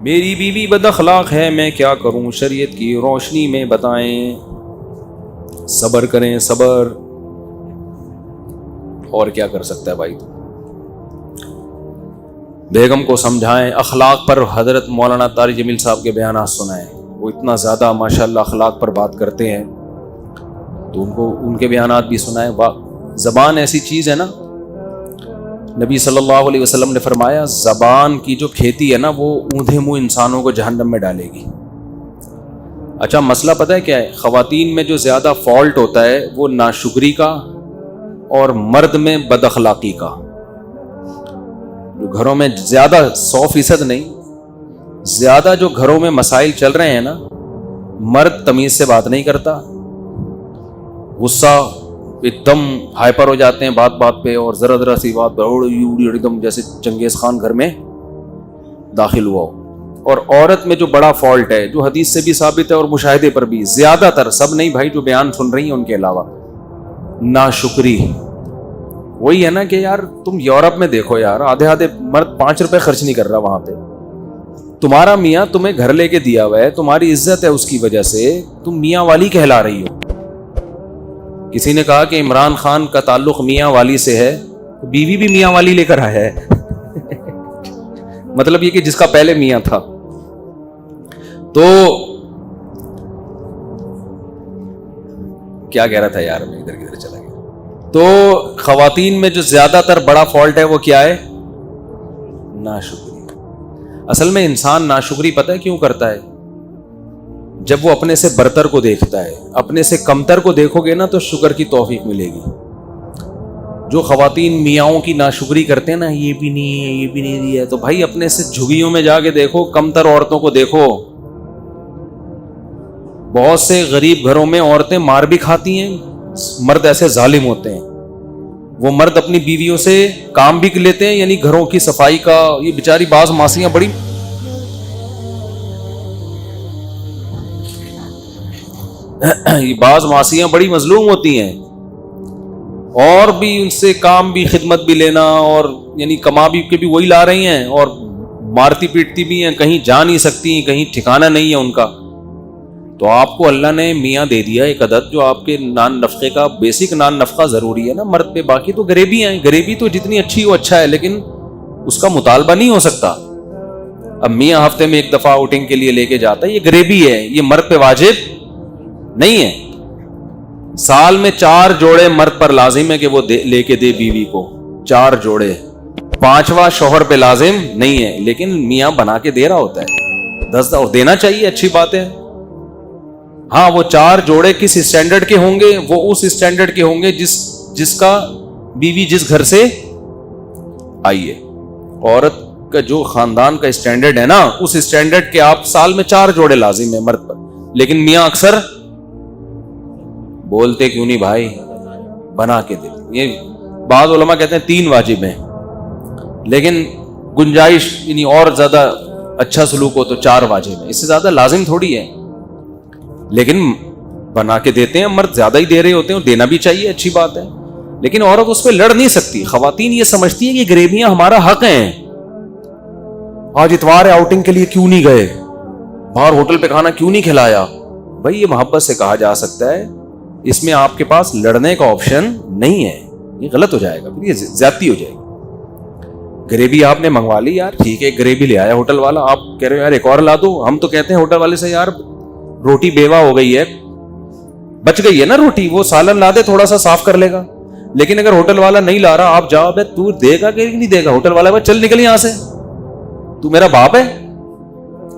میری بیوی بد اخلاق ہے، میں کیا کروں؟ شریعت کی روشنی میں بتائیں، صبر کریں، صبر. اور کیا کر سکتا ہے بھائی؟ بیگم کو سمجھائیں. اخلاق پر حضرت مولانا طارق جمیل صاحب کے بیانات سنائیں، وہ اتنا زیادہ ماشاءاللہ اخلاق پر بات کرتے ہیں، تو ان کے بیانات بھی سنائیں. زبان ایسی چیز ہے نا، نبی صلی اللہ علیہ وسلم نے فرمایا زبان کی جو کھیتی ہے نا وہ اوندھے منہ انسانوں کو جہنم میں ڈالے گی. اچھا مسئلہ پتہ ہے کیا ہے؟ خواتین میں جو زیادہ فالٹ ہوتا ہے وہ ناشکری کا اور مرد میں بد اخلاقی کا. جو گھروں میں زیادہ 100% نہیں، زیادہ جو گھروں میں مسائل چل رہے ہیں نا، مرد تمیز سے بات نہیں کرتا، غصہ ایک دم ہائپر ہو جاتے ہیں بات بات پہ، اور ذرا ذرا سی بات ایک دم جیسے چنگیز خان گھر میں داخل ہوا ہو. اور عورت میں جو بڑا فالٹ ہے، جو حدیث سے بھی ثابت ہے اور مشاہدے پر بھی، زیادہ تر، سب نہیں بھائی جو بیان سن رہی ہیں ان کے علاوہ، ناشکری. وہی ہے نا کہ یار تم یورپ میں دیکھو یار، آدھے مرد 5 روپے خرچ نہیں کر رہا وہاں پہ. تمہارا میاں تمہیں گھر لے کے دیا ہوا ہے، تمہاری عزت ہے، اس کی وجہ سے تم میاں والی کہلا رہی ہو. کسی نے کہا کہ عمران خان کا تعلق میاں والی سے ہے، بیوی بھی میاں والی لے کر آیا ہے. مطلب یہ کہ جس کا پہلے میاں تھا. تو کیا کہہ رہا تھا یار، میں ادھر کدھر چلا گیا. تو خواتین میں جو زیادہ تر بڑا فالٹ ہے وہ کیا ہے؟ ناشکری. اصل میں انسان ناشکری پتہ ہے کیوں کرتا ہے؟ جب وہ اپنے سے برتر کو دیکھتا ہے. اپنے سے کمتر کو دیکھو گے نا تو شکر کی توفیق ملے گی. جو خواتین میاؤں کی ناشکری کرتے ہیں نا، یہ بھی نہیں ہے، یہ بھی نہیں دیا ہے، تو بھائی اپنے سے جھگیوں میں جا کے دیکھو، کمتر عورتوں کو دیکھو. بہت سے غریب گھروں میں عورتیں مار بھی کھاتی ہیں، مرد ایسے ظالم ہوتے ہیں. وہ مرد اپنی بیویوں سے کام بھی لیتے ہیں، یعنی گھروں کی صفائی کا. یہ بیچاری بعض ماسیاں بڑی بڑی مظلوم ہوتی ہیں، اور بھی ان سے کام بھی، خدمت بھی لینا، اور یعنی کما بھی کے بھی وہی لا رہی ہیں، اور مارتی پیٹتی بھی ہیں، کہیں جا نہیں سکتی، کہیں ٹھکانہ نہیں ہے ان کا. تو آپ کو اللہ نے میاں دے دیا ایک عدد جو آپ کے نان نفقے کا بیسک نان نفقہ ضروری ہے نا مرد پہ. باقی تو غریبی ہیں، غریبی تو جتنی اچھی ہو اچھا ہے، لیکن اس کا مطالبہ نہیں ہو سکتا. اب میاں ہفتے میں ایک دفعہ آؤٹنگ کے لیے لے کے جاتا ہے، یہ غریبی ہے، یہ مرد پہ واجب نہیں ہے. سال میں 4 جوڑے مرد پر لازم ہے کہ وہ لے کے دے بیوی کو، 4 جوڑے. 5واں شوہر پہ لازم نہیں ہے، لیکن میاں بنا کے دے رہا ہوتا ہے. 10 اور دینا چاہیے، اچھی بات ہے. ہاں وہ 4 جوڑے کس اسٹینڈرڈ کے ہوں گے؟ وہ اس اسٹینڈرڈ کے ہوں گے جس کا بیوی جس گھر سے آئی ہے. عورت کا جو خاندان کا اسٹینڈرڈ ہے نا، اس اسٹینڈرڈ کے آپ سال میں 4 جوڑے لازم ہیں مرد پر. لیکن میاں اکثر بولتے کیوں نہیں بھائی بنا کے دے. یہ بعض علماء کہتے ہیں 3 واجب ہیں، لیکن گنجائش یعنی اور زیادہ اچھا سلوک ہو تو 4 واجب ہیں، اس سے زیادہ لازم تھوڑی ہے. لیکن بنا کے دیتے ہیں مرد، زیادہ ہی دے رہے ہوتے ہیں، دینا بھی چاہیے، اچھی بات ہے. لیکن عورت اس پہ لڑ نہیں سکتی. خواتین یہ سمجھتی ہیں کہ غریبیاں ہمارا حق ہیں. آج اتوار ہے، آؤٹنگ کے لیے کیوں نہیں گئے؟ باہر ہوٹل پہ کھانا کیوں نہیں کھلایا؟ بھائی یہ محبت سے کہا جا سکتا ہے، اس میں آپ کے پاس لڑنے کا آپشن نہیں ہے. یہ غلط ہو جائے گا، پھر یہ زیادتی ہو جائے گی. غریبی آپ نے منگوا لی یار، ٹھیک ہے، غریبی لے آیا ہوٹل والا، آپ کہہ رہے ہو یار ایک اور لا دو. ہم تو کہتے ہیں ہوٹل والے سے یار روٹی بیوہ ہو گئی ہے، بچ گئی ہے نا روٹی، وہ سالن لا دے، تھوڑا سا صاف کر لے گا. لیکن اگر ہوٹل والا نہیں لا رہا، آپ جاؤ بے تو دے گا کہ نہیں دے گا؟ ہوٹل والا چل نکل یہاں سے، تو میرا باپ ہے.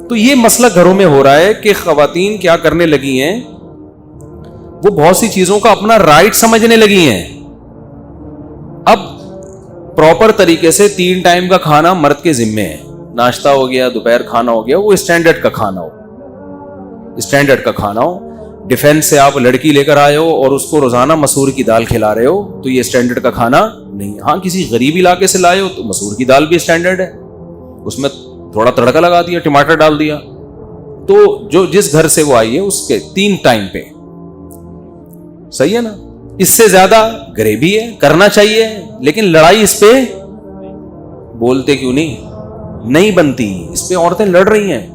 تو یہ مسئلہ گھروں میں ہو رہا ہے کہ خواتین کیا کرنے لگی ہیں، وہ بہت سی چیزوں کا اپنا رائٹ سمجھنے لگی ہیں. اب پراپر طریقے سے 3 ٹائم کا کھانا مرد کے ذمے ہے. ناشتہ ہو گیا، دوپہر کھانا ہو گیا، وہ اسٹینڈرڈ کا کھانا ہو، اسٹینڈرڈ کا کھانا ہو. ڈیفینس سے آپ لڑکی لے کر آئے ہو اور اس کو روزانہ مسور کی دال کھلا رہے ہو تو یہ اسٹینڈرڈ کا کھانا نہیں. ہاں کسی غریب علاقے سے لائے ہو تو مسور کی دال بھی اسٹینڈرڈ ہے، اس میں تھوڑا تڑکا لگا دیا، ٹماٹر ڈال دیا. تو جو جس گھر سے وہ آئی ہے اس کے 3 ٹائم پہ صحیح ہے نا. اس سے زیادہ غریبی ہے، کرنا چاہیے، لیکن لڑائی اس پہ بولتے کیوں نہیں؟ نہیں بنتی. اس پہ عورتیں لڑ رہی ہیں.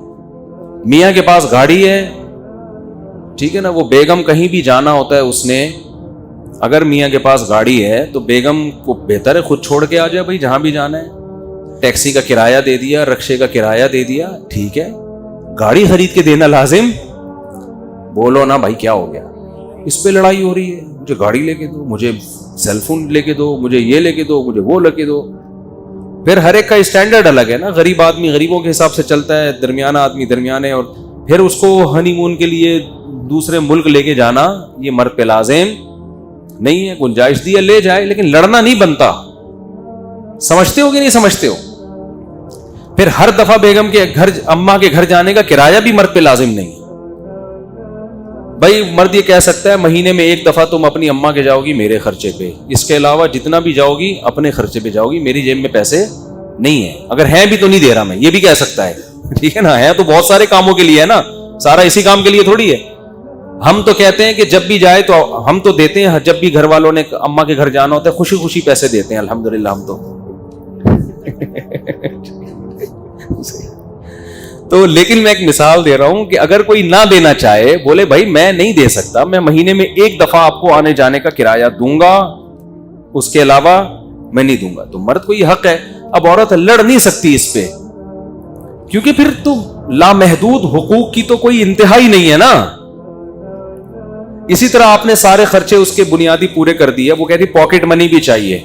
میاں کے پاس گاڑی ہے, ٹھیک ہے نا, وہ بیگم کہیں بھی جانا ہوتا ہے, اس نے اگر میاں کے پاس گاڑی ہے تو بیگم کو بہتر ہے خود چھوڑ کے آ جائے بھائی جہاں بھی جانا ہے. ٹیکسی کا کرایہ دے دیا, رکشے کا کرایہ دے دیا, ٹھیک ہے. گاڑی خرید کے دینا لازم, بولو نا بھائی کیا ہو گیا. اس پہ لڑائی ہو رہی ہے, مجھے گاڑی لے کے دو, مجھے سیل فون لے کے دو, مجھے یہ لے کے دو, مجھے وہ لے کے دو. پھر ہر ایک کا اسٹینڈرڈ الگ ہے نا. غریب آدمی غریبوں کے حساب سے چلتا ہے, درمیانہ آدمی درمیانے, اور پھر اس کو ہنی مون کے لیے دوسرے ملک لے کے جانا یہ مرد پہ لازم نہیں ہے. گنجائش دی ہے لے جائے, لیکن لڑنا نہیں بنتا. سمجھتے ہو کہ نہیں سمجھتے ہو؟ پھر ہر دفعہ بیگم کے گھر, اماں کے گھر جانے کا کرایہ بھی مرد پہ لازم نہیں. بھائی مرد یہ کہہ سکتا ہے مہینے میں ایک دفعہ تم اپنی اماں کے جاؤ گی میرے خرچے پہ, اس کے علاوہ جتنا بھی جاؤ گی اپنے خرچے پہ جاؤ گی, میری جیب میں پیسے نہیں ہیں. اگر ہیں بھی تو نہیں دے رہا میں, یہ بھی کہہ سکتا ہے, ٹھیک ہے نا. ہے تو بہت سارے کاموں کے لیے ہے نا, سارا اسی کام کے لیے تھوڑی ہے. ہم تو کہتے ہیں کہ جب بھی جائے تو ہم تو دیتے ہیں, جب بھی گھر والوں نے اماں کے گھر جانا ہوتا ہے خوشی خوشی پیسے دیتے ہیں الحمدللہ ہم تو لیکن میں ایک مثال دے رہا ہوں کہ اگر کوئی نہ دینا چاہے, بولے بھائی میں نہیں دے سکتا, میں مہینے میں ایک دفعہ آپ کو آنے جانے کا کرایہ دوں گا, اس کے علاوہ میں نہیں دوں گا, تو مرد کو یہ حق ہے. اب عورت لڑ نہیں سکتی اس پہ, کیونکہ پھر تو لامحدود حقوق کی تو کوئی انتہا ہی نہیں ہے نا. اسی طرح آپ نے سارے خرچے اس کے بنیادی پورے کر دیے, وہ کہتی پاکٹ منی بھی چاہیے,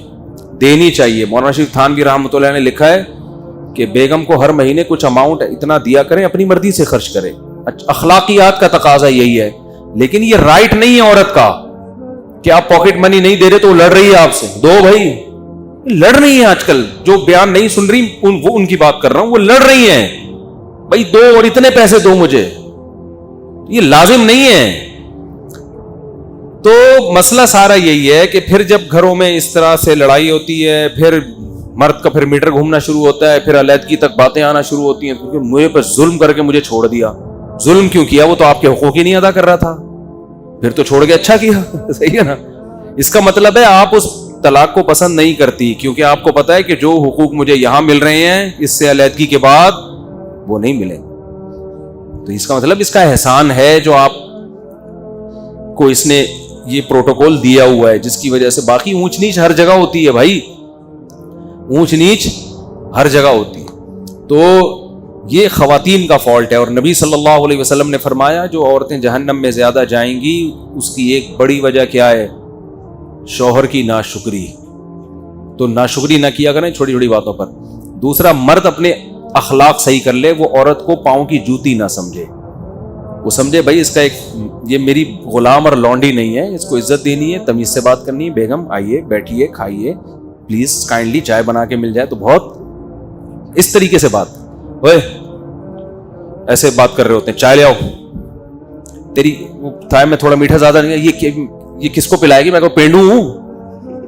دینی چاہیے. مولانا شریف تھانوی رحمۃ اللہ نے لکھا ہے کہ بیگم کو ہر مہینے کچھ اماؤنٹ اتنا دیا کریں, اپنی مرضی سے خرچ کرے. اخلاقیات کا تقاضا یہی ہے, لیکن یہ رائٹ نہیں ہے عورت کا کہ آپ پاکٹ منی نہیں دے رہے تو وہ لڑ رہی ہے آپ سے. دو بھائی, لڑ رہی ہیں آج کل, جو بیان نہیں سن رہی وہ ان کی بات کر رہا ہوں, وہ لڑ رہی ہیں بھائی دو اور اتنے پیسے دو مجھے, یہ لازم نہیں ہے. تو مسئلہ سارا یہی ہے کہ پھر جب گھروں میں اس طرح سے لڑائی ہوتی ہے, پھر مرد کا پھر میٹر گھومنا شروع ہوتا ہے, پھر علیحدگی تک باتیں آنا شروع ہوتی ہیں, کیونکہ مجھے پر ظلم کر کے مجھے چھوڑ دیا. ظلم کیوں کیا؟ وہ تو آپ کے حقوق ہی نہیں ادا کر رہا تھا, پھر تو چھوڑ کے اچھا کیا. صحیح ہے نا. اس کا مطلب ہے آپ اس طلاق کو پسند نہیں کرتی, کیونکہ آپ کو پتا ہے کہ جو حقوق مجھے یہاں مل رہے ہیں اس سے علیحدگی کے بعد وہ نہیں ملیں. تو اس کا مطلب اس کا احسان ہے جو آپ کو اس نے یہ پروٹوکول دیا ہوا ہے, جس کی وجہ سے باقی اونچ نیچ ہر جگہ ہوتی ہے بھائی, اونچ نیچ ہر جگہ ہوتی ہے. تو یہ خواتین کا فالٹ ہے. اور نبی صلی اللہ علیہ وسلم نے فرمایا جو عورتیں جہنم میں زیادہ جائیں گی اس کی ایک بڑی وجہ کیا ہے؟ شوہر کی ناشکری. تو ناشکری نہ کیا کریں چھوٹی چھوٹی باتوں پر. دوسرا, مرد اپنے اخلاق صحیح کر لے, وہ عورت کو پاؤں کی جوتی نہ سمجھے, وہ سمجھے بھائی اس کا ایک, یہ میری غلام اور لونڈی نہیں ہے, اس کو عزت دینی ہے, تمیز سے بات کرنی ہے. بیگم آئیے, بیٹھیے, کھائیے, پلیز کائنڈلی چائے بنا کے مل جائے تو بہت اس طریقے سے بات. اوے ایسے بات کر رہے ہوتے ہیں, چائے لے آؤ, تیری چائے میں تھوڑا میٹھا زیادہ نہیں ہے, یہ کس کو پلائے گی, میں کو پینڈو ہوں.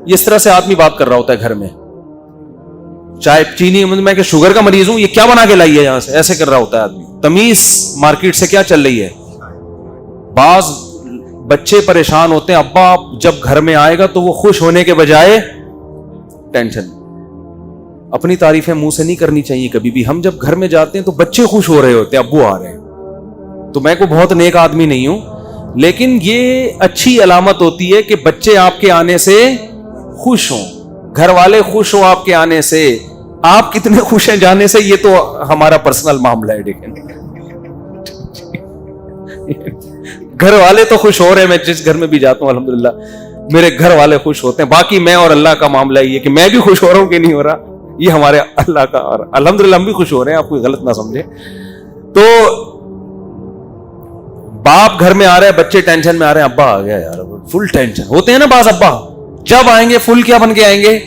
اس طرح سے آدمی بات کر رہا ہوتا ہے گھر میں. چائے چینی میں کہ شوگر کا مریض ہوں, یہ کیا بنا کے لائی ہے یہاں سے, ایسے کر رہا ہوتا ہے آدمی. تمیز مارکیٹ سے کیا چل رہی ہے. بعض بچے پریشان ہوتے ہیں, ابا جب گھر میں آئے گا تو وہ خوش ہونے کے بجائے ٹینشن. اپنی تعریفیں منہ سے نہیں کرنی چاہیے کبھی بھی. ہم جب گھر میں جاتے ہیں تو بچے خوش ہو رہے ہوتے ہیں, ابو آ رہے ہیں. تو میں کوئی بہت نیک آدمی نہیں ہوں, لیکن یہ اچھی علامت ہوتی ہے کہ بچے آپ کے آنے سے خوش ہوں, گھر والے خوش ہوں آپ کے آنے سے. آپ کتنے خوش ہیں جانے سے یہ تو ہمارا پرسنل معاملہ ہے. دیکھیں گھر والے تو خوش ہو رہے ہیں, میں جس گھر میں بھی جاتا ہوں الحمدللہ میرے گھر والے خوش ہوتے ہیں. باقی میں اور اللہ کا معاملہ یہ کہ میں بھی خوش ہو رہا ہوں کہ نہیں ہو رہا, یہ ہمارے اللہ کا, اور الحمدللہ ہم بھی خوش ہو رہے ہیں, آپ کوئی غلط نہ سمجھے. تو باپ گھر میں آ رہے ہیں, بچے ٹینشن میں آ رہے ہیں, ابا آ گیا یار, فل ٹینشن ہوتے ہیں نا بعض ابا. جب آئیں گے فل کیا بن کے آئیں گے,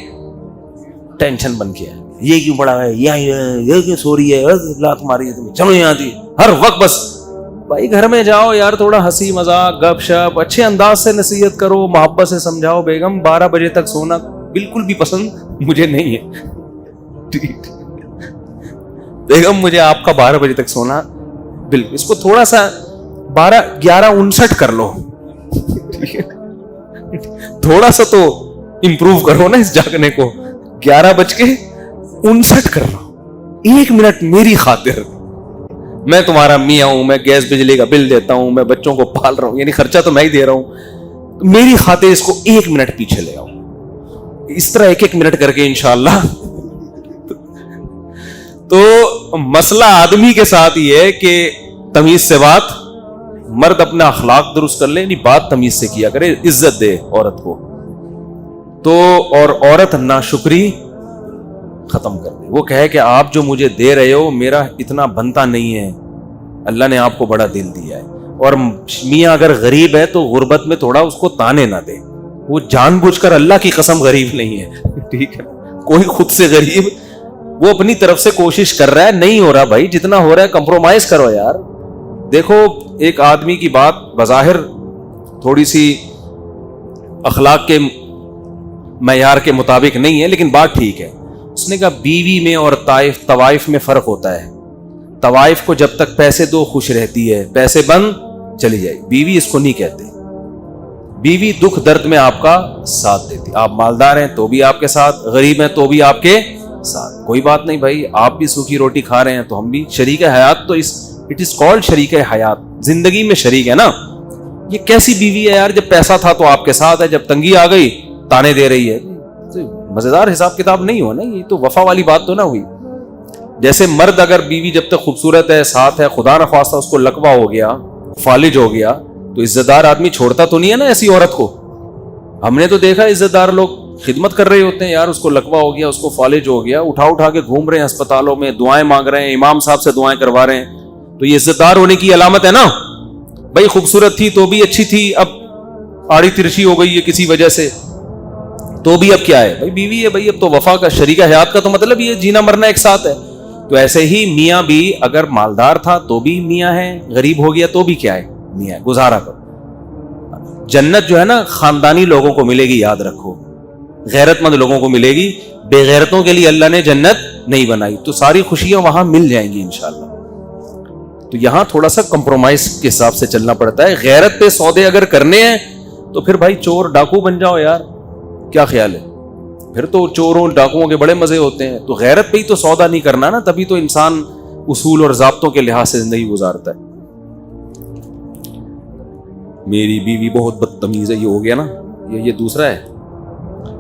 ٹینشن بن کے آئیں گے. یہ کیوں پڑا ہے, یہ کیوں سو رہی ہے, لات ماری ہے تمہیں, چلو یہاں تھی ہر وقت. بس بھائی گھر میں جاؤ یار, تھوڑا ہنسی مذاق گپ شپ اچھے انداز سے نصیحت کرو, محبت سے سمجھاؤ. بیگم 12 بجے تک سونا بالکل بھی پسند مجھے نہیں ہے. بیگم مجھے آپ کا 12 بجے تک سونا بالکل, اس کو تھوڑا سا 11:59 کر لو, تھوڑا سا تو امپروو کرو نا اس جاگنے کو. 11:59 کر لو, 1 منٹ میری خاطر, میں تمہارا میاں ہوں, میں گیس بجلی کا بل دیتا ہوں, میں بچوں کو پال رہا ہوں, یعنی خرچہ تو میں ہی دے رہا ہوں, میری خاطر اس کو 1 منٹ پیچھے لے آؤ. اس طرح 1 منٹ کر کے انشاءاللہ. تو مسئلہ آدمی کے ساتھ یہ ہے کہ تمیز سے بات, مرد اپنا اخلاق درست کر لے, یعنی بات تمیز سے کیا کرے, عزت دے عورت کو. تو اور عورت ناشکری ختم کر دے, وہ کہے کہ آپ جو مجھے دے رہے ہو میرا اتنا بنتا نہیں ہے, اللہ نے آپ کو بڑا دل دیا ہے. اور میاں اگر غریب ہے تو غربت میں تھوڑا اس کو تانے نہ دے, وہ جان بوجھ کر اللہ کی قسم غریب نہیں ہے, ٹھیک ہے, کوئی خود سے غریب, وہ اپنی طرف سے کوشش کر رہا ہے, نہیں ہو رہا بھائی, جتنا ہو رہا ہے کمپرومائز کرو یار. دیکھو ایک آدمی کی بات بظاہر تھوڑی سی اخلاق کے معیار کے مطابق نہیں ہے, لیکن بات ٹھیک ہے. اس نے کہا بیوی میں اور طوائف میں فرق ہوتا ہے. طوائف کو جب تک پیسے دو خوش رہتی ہے, پیسے بند چلی جائے. بیوی اس کو نہیں کہتے. بیوی دکھ درد میں آپ کا ساتھ دیتی. آپ مالدار ہیں تو بھی آپ کے ساتھ, غریب ہیں تو بھی آپ کے ساتھ, کوئی بات نہیں بھائی, آپ بھی سوکھی روٹی کھا رہے ہیں تو ہم بھی شریک حیات. تو اٹ از کالڈ شریک حیات, زندگی میں شریک ہے نا. یہ کیسی بیوی ہے یار, جب پیسہ تھا تو آپ کے ساتھ ہے, جب تنگی آ گئی تانے دے رہی ہے. مزیدار حساب کتاب نہیں ہو نا, یہ تو وفا والی بات تو نہ ہوئی. جیسے مرد اگر بیوی جب تک خوبصورت ہے, ساتھ ہے, خدا نخواستہ اس کو لقوہ ہو گیا, فالج ہو گیا, تو عزت دار آدمی چھوڑتا تو نہیں ہے نا ایسی عورت کو. ہم نے تو دیکھا عزت دار لوگ خدمت کر رہے ہوتے ہیں, یار اس کو لقوہ ہو گیا, اس کو فالج ہو گیا, اٹھا کے گھوم رہے ہیں اسپتالوں میں, دعائیں مانگ رہے ہیں, امام صاحب سے دعائیں کروا رہے ہیں. تو یہ عزت دار ہونے کی علامت ہے نا بھائی. خوبصورت تھی تو بھی اچھی تھی, اب آڑی ترچی ہو گئی ہے کسی وجہ سے, تو بھی اب کیا ہے بھائی, بیوی ہے بھائی, اب تو وفا کا شریک حیات کا تو مطلب یہ جینا مرنا ایک ساتھ ہے. تو ایسے ہی میاں بھی اگر مالدار تھا تو بھی میاں ہے, غریب ہو گیا تو بھی کیا ہے, میاں ہے, گزارا کرو. جنت جو ہے نا خاندانی لوگوں کو ملے گی, یاد رکھو, غیرت مند لوگوں کو ملے گی, بے غیرتوں کے لیے اللہ نے جنت نہیں بنائی. تو ساری خوشیاں وہاں مل جائیں گی انشاءاللہ. تو یہاں تھوڑا سا کمپرومائز کے حساب سے چلنا پڑتا ہے. غیرت پہ سودے اگر کرنے ہیں تو پھر بھائی چور ڈاکو بن جاؤ یار, کیا خیال ہے, پھر تو چوروں ڈاکوؤں کے بڑے مزے ہوتے ہیں. تو غیرت پہ ہی تو سودا نہیں کرنا نا, تبھی تو انسان اصول اور ضابطوں کے لحاظ سے زندگی گزارتا ہے. میری بیوی بہت بدتمیز ہے, یہ ہو گیا نا, یہ دوسرا ہے.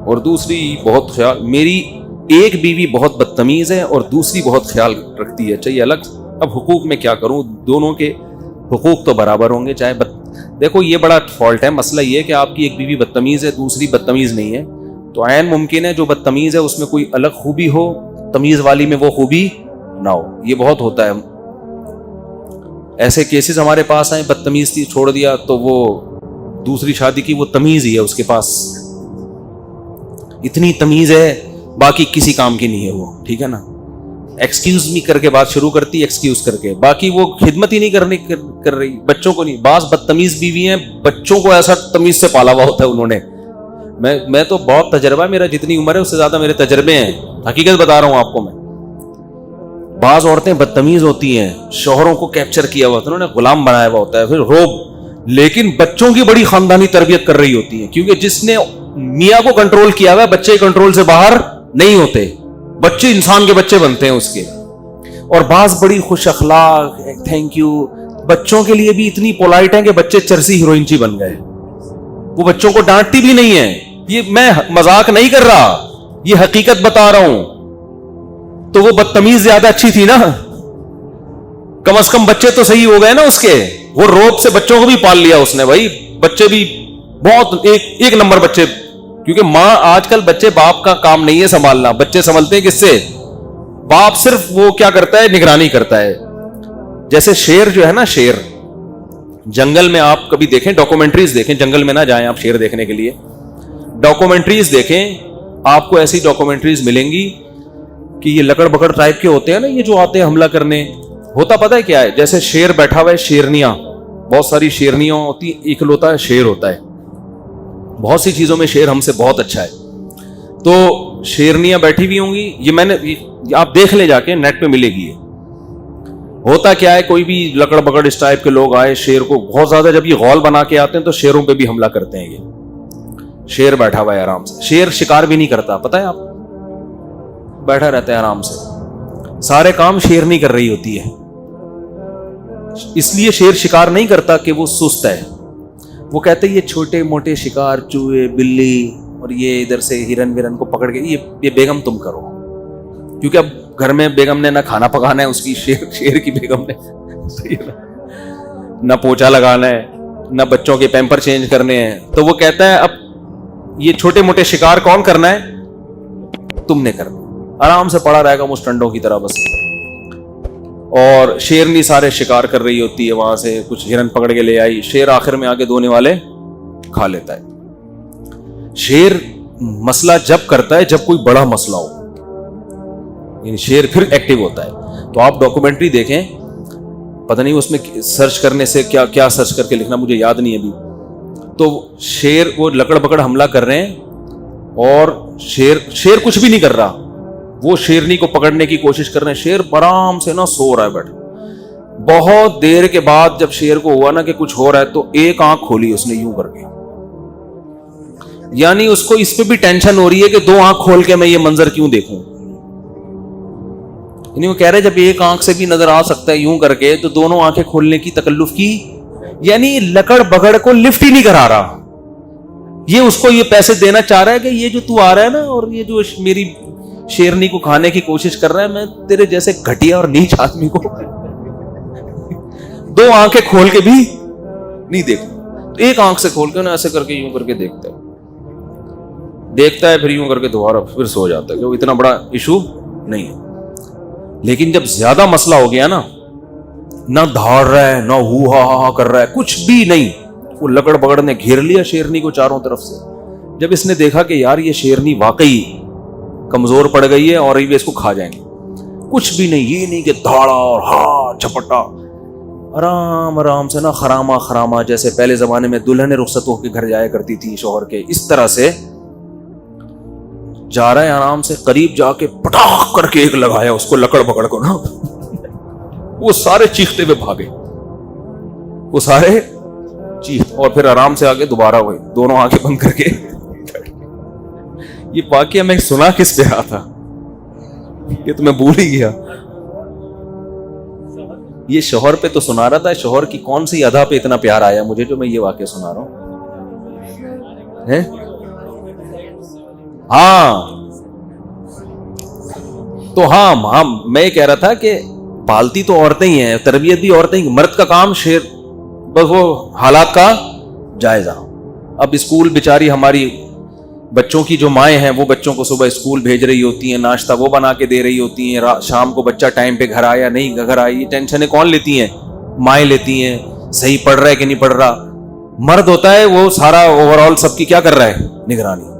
اور دوسری بہت خیال, میری ایک بیوی بہت بدتمیز ہے اور دوسری بہت خیال رکھتی ہے, چاہیے الگ. اب حقوق میں کیا کروں, دونوں کے حقوق تو برابر ہوں گے, چاہے دیکھو یہ بڑا فالٹ ہے. مسئلہ یہ ہے کہ آپ کی ایک بیوی بدتمیز ہے, دوسری بدتمیز نہیں ہے, تو عین ممکن ہے جو بدتمیز ہے اس میں کوئی الگ خوبی ہو, تمیز والی میں وہ خوبی نہ ہو. یہ بہت ہوتا ہے, ایسے کیسز ہمارے پاس آئے, بدتمیز تھی چھوڑ دیا, تو وہ دوسری شادی کی, وہ تمیز ہی ہے اس کے پاس, اتنی تمیز ہے باقی کسی کام کی نہیں ہے وہ, ٹھیک ہے نا. ایکسکیوز می کر کے بات شروع کرتی, ایکسکیوز کر کے, باقی وہ خدمت ہی نہیں کر رہی, بچوں کو نہیں. بعض بدتمیز بیوی ہیں, بچوں کو ایسا تمیز سے پالا ہوا ہوتا ہے انہوں نے. میں تو بہت تجربہ, میرا جتنی عمر ہے اس سے زیادہ میرے تجربے ہیں, حقیقت بتا رہا ہوں آپ کو میں. بعض عورتیں بدتمیز ہوتی ہیں, شوہروں کو کیپچر کیا ہوا ہوتا ہے, انہوں نے غلام بنایا ہوا ہوتا ہے, پھر روب, لیکن بچوں کی بڑی خاندانی تربیت کر رہی ہوتی ہیں, کیونکہ جس نے میاں کو کنٹرول کیا ہوا ہے بچے کنٹرول سے باہر نہیں ہوتے, بچے انسان کے بچے بنتے ہیں اس کے. اور بعض بڑی خوش اخلاق, تھینک یو, بچوں کے لیے بھی اتنی پولائٹ ہیں کہ بچے چرسی ہیروئنچی بن گئے, وہ بچوں کو ڈانٹتی بھی نہیں ہے. یہ میں مذاق نہیں کر رہا, یہ حقیقت بتا رہا ہوں. تو وہ بدتمیز زیادہ اچھی تھی نا, کم از کم بچے تو صحیح ہو گئے نا اس کے, وہ روب سے بچوں کو بھی پال لیا اس نے بھائی, بچے بھی بہت ایک نمبر بچے. کیونکہ ماں, آج کل بچے, باپ کا کام نہیں ہے سنبھالنا, بچے سنبھلتے ہیں کس سے, باپ صرف وہ کیا کرتا ہے, نگرانی کرتا ہے. جیسے شیر جو ہے نا, شیر جنگل میں, آپ کبھی دیکھیں ڈاکومنٹریز دیکھیں, جنگل میں نہ جائیں آپ شیر دیکھنے کے لیے, ڈاکومنٹریز دیکھیں, آپ کو ایسی ڈاکومنٹریز ملیں گی کہ یہ لکڑ بکڑ ٹائپ کے ہوتے ہیں نا, یہ جو آتے ہیں حملہ کرنے. ہوتا پتہ ہے کیا ہے, جیسے شیر بیٹھا ہوا ہے, شیرنیاں, بہت ساری شیرنیاں ہوتی ہیں, اکلوتا ہے شیر ہوتا ہے, بہت سی چیزوں میں شیر ہم سے بہت اچھا ہے. تو شیرنیاں بیٹھی ہوئی ہوں گی, یہ میں نے, آپ دیکھ لے جا کے, نیٹ پہ ملے گی. ہوتا کیا ہے, کوئی بھی لکڑ بکڑ اس ٹائپ کے لوگ آئے, شیر کو بہت زیادہ جب یہ غول بنا کے آتے ہیں تو شیروں پہ بھی حملہ کرتے ہیں. یہ شیر بیٹھا ہوا ہے آرام سے, شیر شکار بھی نہیں کرتا, پتہ ہے آپ, بیٹھا رہتا ہے آرام سے. سارے کام شیرنی کر رہی ہوتی ہے. اس لیے شیر شکار نہیں کرتا کہ وہ سست ہے. وہ کہتے یہ چھوٹے موٹے شکار چوہے بلی اور یہ ادھر سے ہرن ورن کو پکڑ کے یہ بیگم تم کرو, کیونکہ اب گھر میں بیگم نے نہ کھانا پکانا ہے اس کی, شیر کی بیگم نے نہ پوچھا لگانا ہے نہ بچوں کے پیمپر چینج کرنے ہیں. تو وہ کہتا ہے اب یہ چھوٹے موٹے شکار کون کرنا ہے, تم نے کرنا. آرام سے پڑا رہے گا مسٹنڈوں کی طرح بس. اور شیرنی سارے شکار کر رہی ہوتی ہے, وہاں سے کچھ ہرن پکڑ کے لے آئی, شیر آخر میں آگے دھونے والے کھا لیتا ہے. شیر مسئلہ جب کرتا ہے جب کوئی بڑا مسئلہ ہو, یعنی شیر پھر ایکٹیو ہوتا ہے. تو آپ ڈاکومنٹری دیکھیں, پتہ نہیں اس میں سرچ کرنے سے کیا سرچ کر کے لکھنا مجھے یاد نہیں ابھی. تو شیر وہ لکڑ پکڑ حملہ کر رہے ہیں اور شیر کچھ بھی نہیں کر رہا, وہ شیرنی کو پکڑنے کی کوشش کر رہے ہیں. شیر آرام سے نا سو رہا ہے بیٹھ. بہت دیر کے بعد جب شیر کو ہوا نا کہ کچھ ہو رہا ہے تو ایک آنکھ کھولی اس نے یوں کر کے, یعنی اس کو اس پہ بھی ٹینشن ہو رہی ہے کہ دو آنکھ کھول کے میں یہ منظر کیوں دیکھوں. یعنی وہ کہہ رہے جب ایک آنکھ سے بھی نظر آ سکتا ہے یوں کر کے تو دونوں آنکھیں کھولنے کی تکلف کی, یعنی لکڑ بگڑ کو لفٹ ہی نہیں کرا رہا. یہ اس کو یہ پیسے دینا چاہ رہا ہے کہ یہ جو تو آ رہا ہے نا اور یہ جو میری شیرنی کو کھانے کی کوشش کر رہا ہے, میں تیرے جیسے گھٹیا اور نیچ آدمی کو دو آنکھیں کھول کے بھی نہیں دیکھتا. ایک آنکھ سے کھول کے نا ایسے کر کے یوں کر کے دیکھتا ہے پھر یوں کر کے دوبارہ پھر سو جاتا ہے, کہ وہ اتنا بڑا ایشو نہیں ہے. لیکن جب زیادہ مسئلہ ہو گیا نا, نہ دھاڑ رہا ہے نہ ہو ہا کر رہا ہے, کچھ بھی نہیں, وہ لکڑ بگڑ نے گھیر لیا شیرنی کو چاروں طرف سے. جب اس نے دیکھا کہ یار یہ شیرنی واقعی کمزور پڑ گئی ہے اور یہ اس کو کھا جائیں گے, کچھ بھی نہیں, یہ نہیں کہ دھاڑا اور ہا جھپٹا, آرام آرام سے نا خراما جیسے پہلے زمانے میں دلہنیں رخصت ہو کے گھر جایا کرتی تھی شوہر کے, اس طرح سے جا رہا ہے آرام سے. قریب جا کے پٹاخ کر کے ایک لگایا اس کو لکڑ پکڑ کو نا, وہ سارے چیختے ہوئے بھاگے, وہ سارے چیخ, اور پھر آرام سے آگے دوبارہ وہی دونوں آنکھیں بند کر کے. یہ واقعہ میں سنا کس پہ رہا تھا, یہ تو میں بھول ہی گیا. یہ شوہر پہ تو سنا رہا تھا, شوہر کی کون سی ادا پہ اتنا پیار آیا مجھے جو میں یہ واقعہ سنا رہا ہوں. ہاں تو ہاں میں کہہ رہا تھا کہ پالتی تو عورتیں ہی ہیں, تربیت بھی عورتیں ہی, مرد کا کام شیر بس وہ حالات کا جائزہ. اب اسکول بیچاری ہماری بچوں کی جو مائیں ہیں وہ بچوں کو صبح اسکول بھیج رہی ہوتی ہیں, ناشتہ وہ بنا کے دے رہی ہوتی ہیں, شام کو بچہ ٹائم پہ گھر آیا نہیں گھر آئی, یہ ٹینشنیں کون لیتی ہیں, مائیں لیتی ہیں. صحیح پڑھ رہا ہے کہ نہیں پڑھ رہا, مرد ہوتا ہے وہ سارا اوور آل سب کی کیا کر رہا ہے, نگرانی.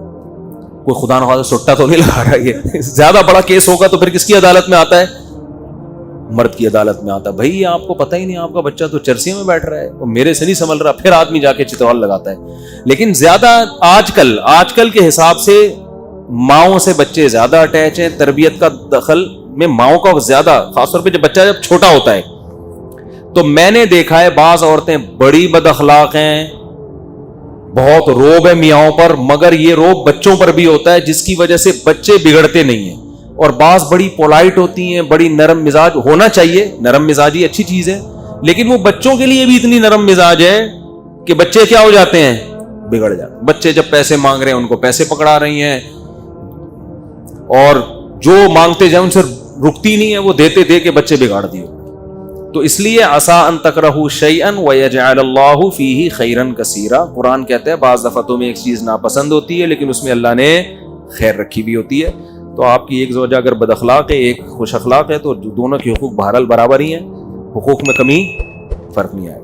کوئی خدا نخواستہ سٹا تو نہیں لگا رہا. یہ زیادہ بڑا کیس ہوگا تو پھر کس کی عدالت میں آتا ہے, مرد کی عدالت میں آتا ہے. بھائی آپ کو پتہ ہی نہیں, آپ کا بچہ تو چرسی میں بیٹھ رہا ہے, وہ میرے سے نہیں سنبھل رہا, پھر آدمی جا کے چتوال لگاتا ہے. لیکن زیادہ آج کل کے حساب سے ماؤں سے بچے زیادہ اٹیچ ہیں, تربیت کا دخل میں ماؤں کا زیادہ, خاص طور پہ جب بچہ جب چھوٹا ہوتا ہے. تو میں نے دیکھا ہے بعض عورتیں بڑی بد اخلاق ہیں, بہت روب ہے میاؤں پر, مگر یہ روب بچوں پر بھی ہوتا ہے جس کی وجہ سے بچے بگڑتے نہیں ہیں. اور بعض بڑی پولائٹ ہوتی ہیں, بڑی نرم مزاج, ہونا چاہیے, نرم مزاجی اچھی چیز ہے, لیکن وہ بچوں کے لیے بھی اتنی نرم مزاج ہے کہ بچے کیا ہو جاتے ہیں, بگڑ جاتے ہیں. بچے جب پیسے مانگ رہے ہیں ان کو پیسے پکڑا رہی ہیں, اور جو مانگتے جائیں ان سے رکتی نہیں ہے, وہ دیتے دے کے بچے بگاڑ دیے. تو اس لیے عسیٰ ان تکرہوا شیئا ویجعل اللہ فیہ خیرا کثیرا. قرآن کہتا ہے بعض دفعہ تمہیں ایک چیز ناپسند ہوتی ہے لیکن اس میں اللہ نے خیر رکھی بھی ہوتی ہے. تو آپ کی ایک زوجہ اگر بد اخلاق ہے ایک خوش اخلاق ہے تو دونوں کے حقوق بہرحال برابر ہی ہیں, حقوق میں کمی فرق نہیں آئے.